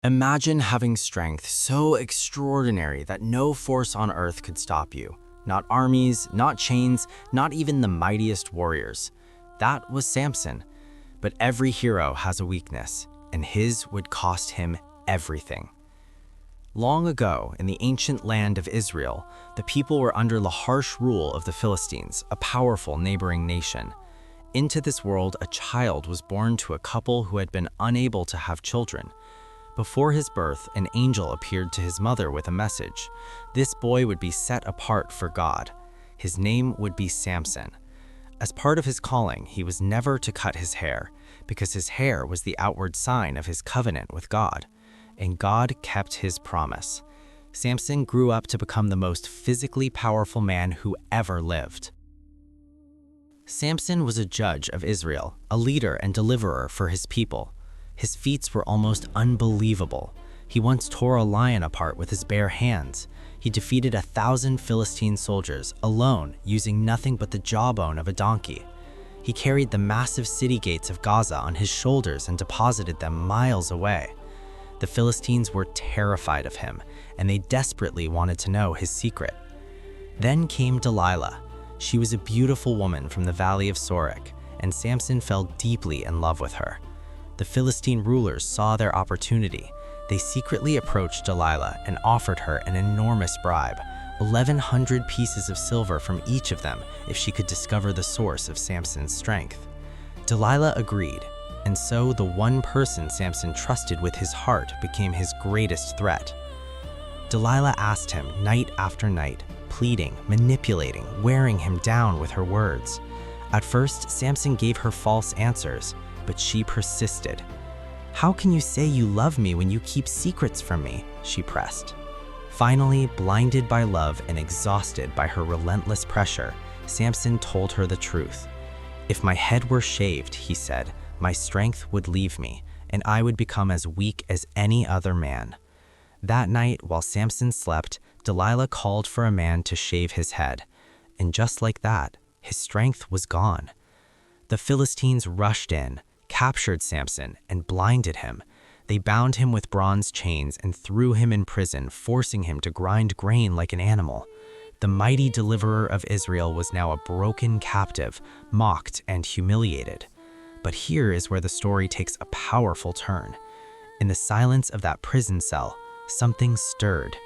Imagine having strength so extraordinary that no force on earth could stop you. Not armies, not chains, not even the mightiest warriors. That was Samson. But every hero has a weakness, and his would cost him everything. Long ago, in the ancient land of Israel, the people were under the harsh rule of the Philistines, a powerful neighboring nation. Into this world, a child was born to a couple who had been unable to have children. Before his birth, an angel appeared to his mother with a message. This boy would be set apart for God. His name would be Samson. As part of his calling, he was never to cut his hair, because his hair was the outward sign of his covenant with God. And God kept his promise. Samson grew up to become the most physically powerful man who ever lived. Samson was a judge of Israel, a leader and deliverer for his people. His feats were almost unbelievable. He once tore a lion apart with his bare hands. He defeated 1,000 Philistine soldiers alone, using nothing but the jawbone of a donkey. He carried the massive city gates of Gaza on his shoulders and deposited them miles away. The Philistines were terrified of him, and they desperately wanted to know his secret. Then came Delilah. She was a beautiful woman from the valley of Sorek, and Samson fell deeply in love with her. The Philistine rulers saw their opportunity. They secretly approached Delilah and offered her an enormous bribe, 1,100 pieces of silver from each of them if she could discover the source of Samson's strength. Delilah agreed, and so the one person Samson trusted with his heart became his greatest threat. Delilah asked him night after night, pleading, manipulating, wearing him down with her words. At first, Samson gave her false answers, but she persisted. "How can you say you love me when you keep secrets from me?" she pressed. Finally, blinded by love and exhausted by her relentless pressure, Samson told her the truth. "If my head were shaved," he said, "my strength would leave me, and I would become as weak as any other man." That night, while Samson slept, Delilah called for a man to shave his head. And just like that, his strength was gone. The Philistines rushed in, captured Samson, and blinded him. They bound him with bronze chains and threw him in prison, forcing him to grind grain like an animal. The mighty deliverer of Israel was now a broken captive, mocked and humiliated. But here is where the story takes a powerful turn. In the silence of that prison cell, something stirred.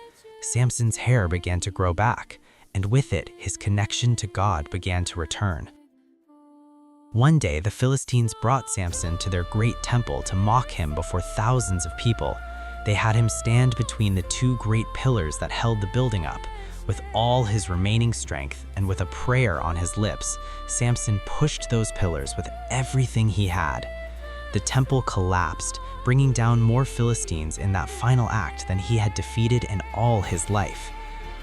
Samson's hair began to grow back, and with it, his connection to God began to return. One day, the Philistines brought Samson to their great temple to mock him before thousands of people. They had him stand between the two great pillars that held the building up. With all his remaining strength and with a prayer on his lips, Samson pushed those pillars with everything he had. The temple collapsed, bringing down more Philistines in that final act than he had defeated in all his life.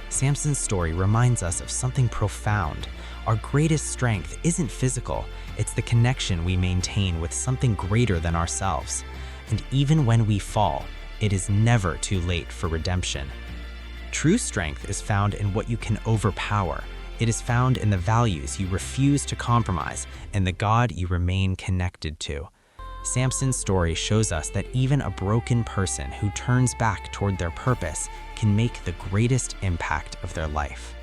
Samson's story reminds us of something profound. Our greatest strength isn't physical, it's the connection we maintain with something greater than ourselves. And even when we fall, it is never too late for redemption. True strength is found in what you can overpower. It is found in the values you refuse to compromise and the God you remain connected to. Samson's story shows us that even a broken person who turns back toward their purpose can make the greatest impact of their life.